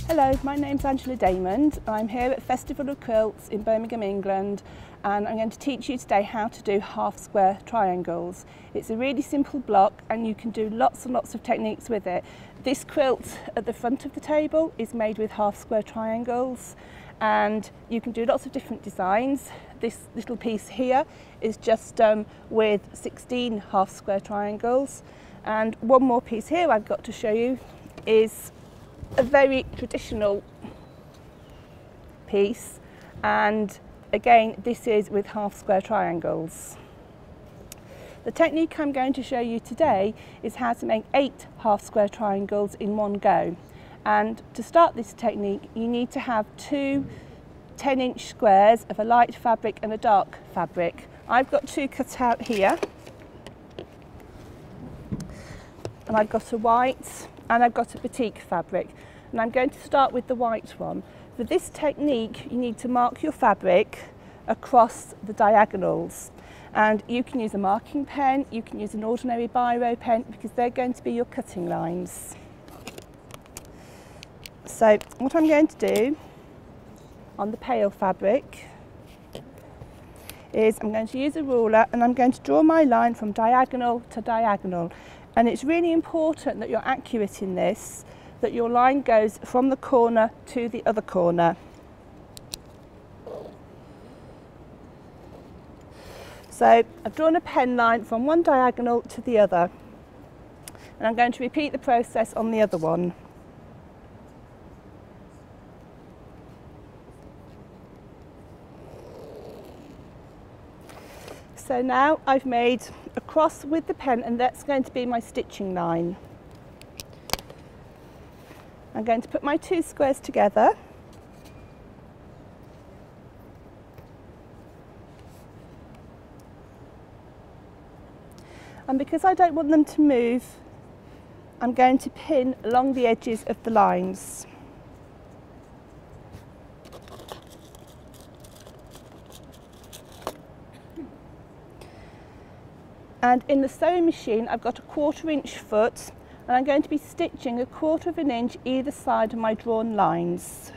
Hello, my name's Daymond. I'm here at Festival of Quilts in Birmingham, England, and I'm going to teach you today how to do half square triangles. It's a really simple block and you can do lots and lots of techniques with it. This quilt at the front of the table is made with half square triangles and you can do lots of different designs. This little piece here is just done with 16 half square triangles, and one more piece here I've got to show you is a very traditional piece, and again this is with half square triangles. The technique I'm going to show you today is how to make 8 half square triangles in one go, and to start this technique you need to have 2 10-inch squares of a light fabric and a dark fabric. I've got 2 cut out here, and I've got a white and I've got a batik fabric, and I'm going to start with the white one. For this technique you need to mark your fabric across the diagonals, and you can use a marking pen, you can use an ordinary biro pen because they're going to be your cutting lines. So what I'm going to do on the pale fabric is I'm going to use a ruler and I'm going to draw my line from diagonal to diagonal. And it's really important that you're accurate in this, that your line goes from the corner to the other corner. So I've drawn a pen line from one diagonal to the other, and I'm going to repeat the process on the other one. So now I've made a cross with the pen, and that's going to be my stitching line. I'm going to put my 2 squares together. And because I don't want them to move, I'm going to pin along the edges of the lines. And in the sewing machine I've got a 1/4 inch foot, and I'm going to be stitching 1/4 inch either side of my drawn lines.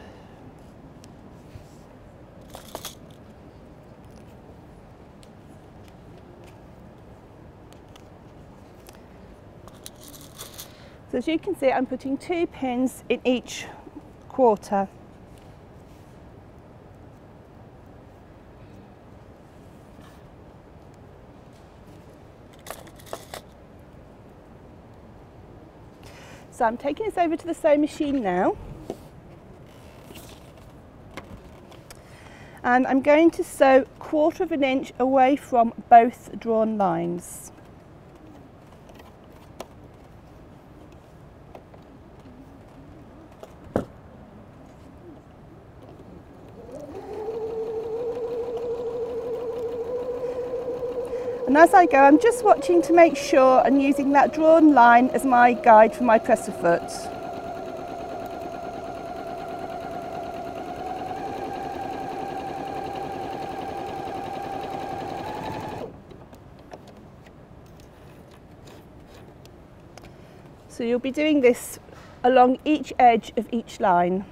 So as you can see, I'm putting 2 pins in each quarter. So I'm taking this over to the sewing machine now, and I'm going to sew 1/4 inch away from both drawn lines. And as I go, I'm just watching to make sure and using that drawn line as my guide for my presser foot. So you'll be doing this along each edge of each line.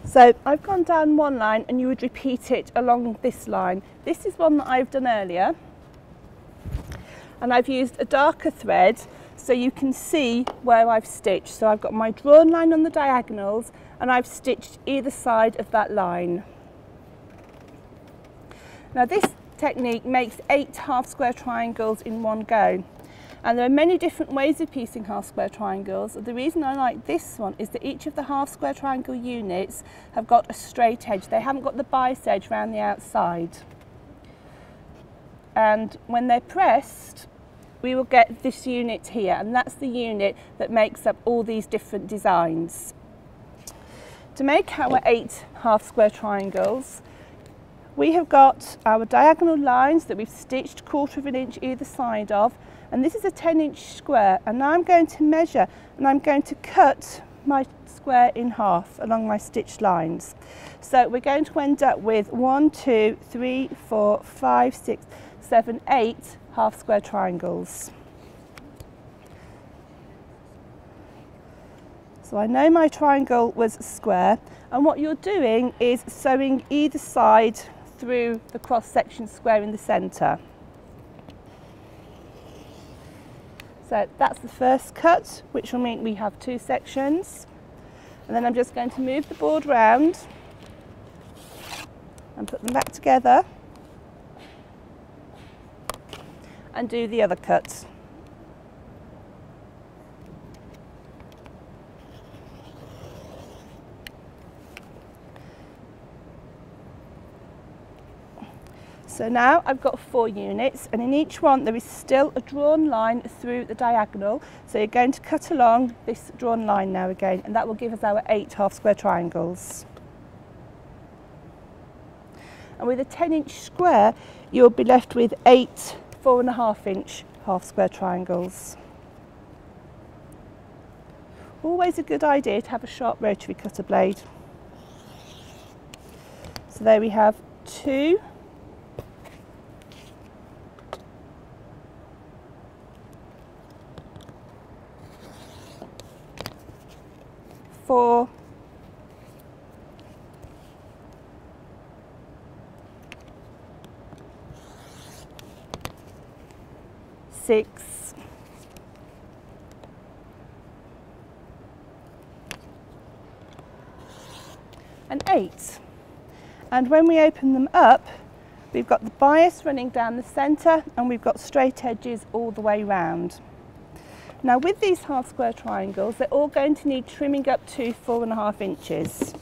So I've gone down one line and you would repeat it along this line. This is one that I've done earlier, and I've used a darker thread so you can see where I've stitched. So I've got my drawn line on the diagonals and I've stitched either side of that line. Now this technique makes 8 half square triangles in one go. And there are many different ways of piecing half square triangles. The reason I like this one is that each of the half square triangle units have got a straight edge. They haven't got the bias edge around the outside. And when they're pressed, we will get this unit here, and that's the unit that makes up all these different designs. To make our 8 half square triangles, we have got our diagonal lines that we've stitched 1/4 of an inch either side of, and this is a 10-inch square, and now I'm going to measure and I'm going to cut my square in half along my stitched lines. So we're going to end up with 1, 2, 3, 4, 5, 6, 7, 8 half square triangles. So I know my triangle was square, and what you're doing is sewing either side through the cross-section square in the centre. So that's the first cut, which will mean we have 2 sections. And then I'm just going to move the board round and put them back together and do the other cut. So now I've got 4 units, and in each one there is still a drawn line through the diagonal. So you're going to cut along this drawn line now again, and that will give us our 8 half square triangles. And with a 10-inch square, you'll be left with 8 4.5-inch half square triangles. Always a good idea to have a sharp rotary cutter blade. So there we have 2. 4, six, and 8. And when we open them up, we've got the bias running down the centre, and we've got straight edges all the way round. Now with these half square triangles, they're all going to need trimming up to 4.5 inches.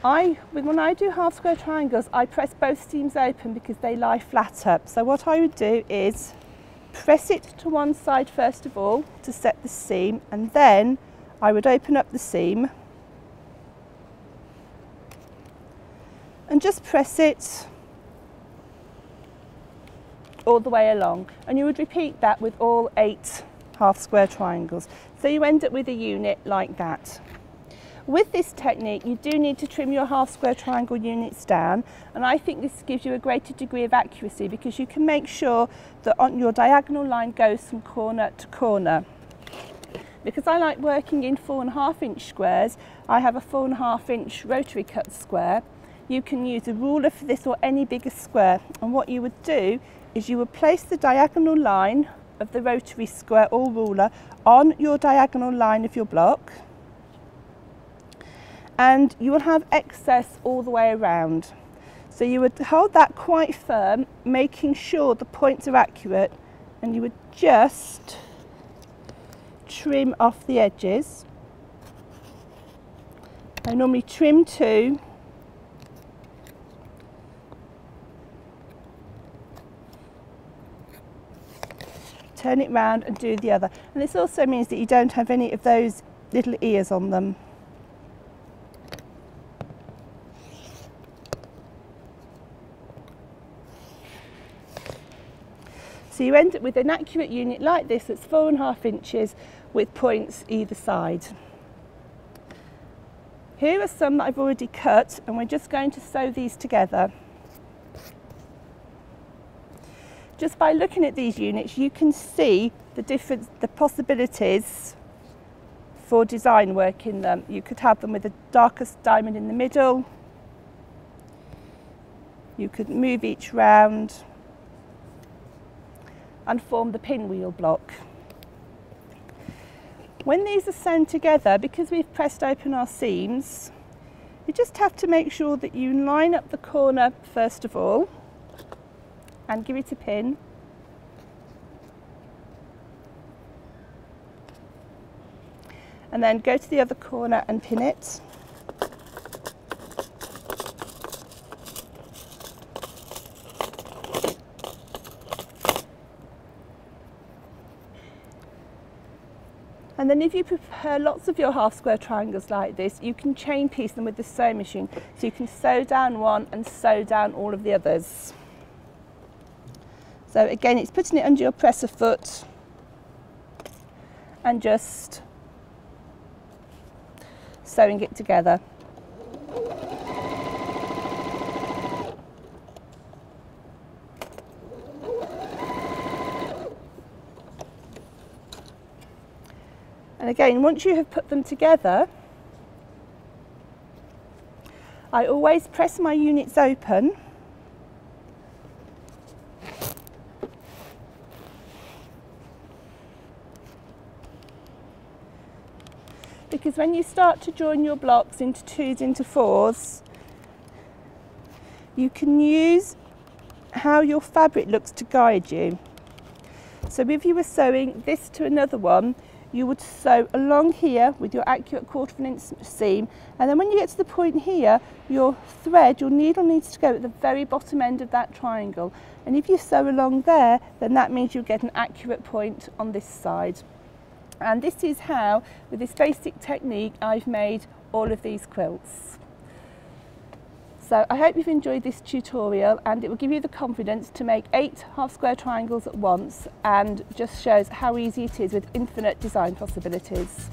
When I do half square triangles, I press both seams open because they lie flatter. So what I would do is press it to one side first of all to set the seam, and then I would open up the seam and just press it all the way along, and you would repeat that with all 8 half square triangles. So you end up with a unit like that. With this technique, you do need to trim your half square triangle units down, and I think this gives you a greater degree of accuracy because you can make sure that on your diagonal line goes from corner to corner. Because I like working in 4.5-inch squares, I have a 4.5-inch rotary cut square. You can use a ruler for this or any bigger square, and what you would do is you would place the diagonal line of the rotary square or ruler on your diagonal line of your block, and you will have excess all the way around. So you would hold that quite firm, making sure the points are accurate, and you would just trim off the edges. I normally trim 2. Turn it round and do the other. And this also means that you don't have any of those little ears on them. So you end up with an accurate unit like this that's 4.5 inches with points either side. Here are some that I've already cut, and we're just going to sew these together. Just by looking at these units, you can see the possibilities for design work in them. You could have them with the darkest diamond in the middle. You could move each round and form the pinwheel block. When these are sewn together, because we've pressed open our seams, you just have to make sure that you line up the corner first of all and give it a pin. And then go to the other corner and pin it. And then if you prepare lots of your half square triangles like this, you can chain piece them with the sewing machine. So you can sew down one and sew down all of the others. So again, it's putting it under your presser foot and just sewing it together. And again, once you have put them together, I always press my units open because when you start to join your blocks into 2s into 4s, you can use how your fabric looks to guide you. So if you were sewing this to another one, you would sew along here with your accurate 1/4 inch seam, and then when you get to the point here, your needle needs to go at the very bottom end of that triangle, and if you sew along there, then that means you'll get an accurate point on this side. And this is how, with this basic technique, I've made all of these quilts. So I hope you've enjoyed this tutorial, and it will give you the confidence to make 8 half square triangles at once, and just shows how easy it is with infinite design possibilities.